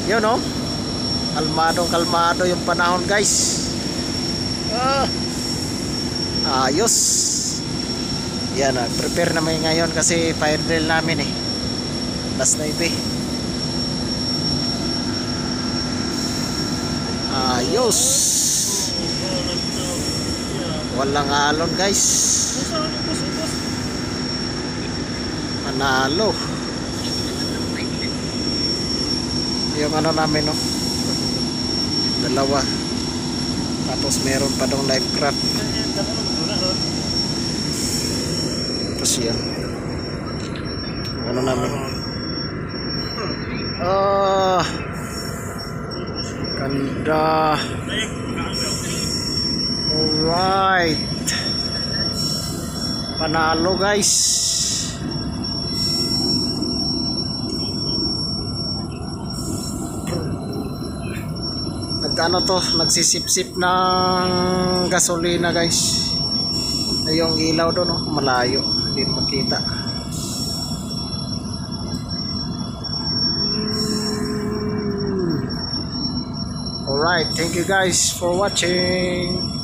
Yun oh. Kalmado yung panahon guys. Ayos. Yan, prepare naman ngayon kasi fire drill namin eh. Last night eh. Ayos. Walang alon guys. Manalo. Yung ano namin no, dalawa. Tapos meron pa dong life craft. Tapos yan ano namin. Ganda. Alright, panalo guys. Nagano to, nagsisip-sip ng gasolina guys. Yung ilaw doon oh, malayo, hindi makita. Alright, thank you guys for watching.